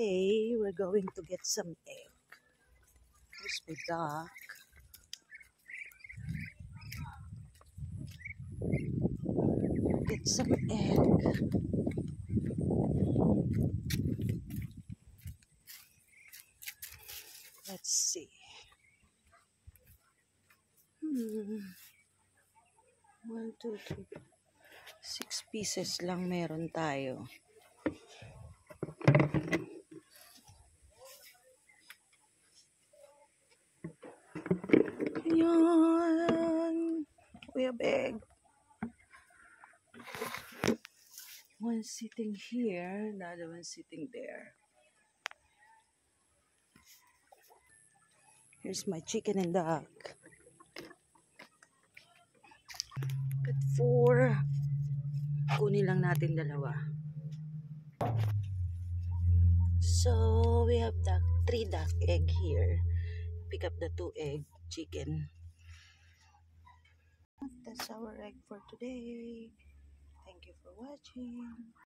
Today, we're going to get some egg. Here's my duck. Get some egg. Let's see. 1, 2, 3. 6 pieces lang meron tayo. Ayan. We have egg. One sitting here, the other one sitting there. Here's my chicken and duck. Got 4. Kunin lang natin 2. So, we have 3 duck egg here. Pick up the 2 egg chicken. That's our egg for today. Thank you for watching.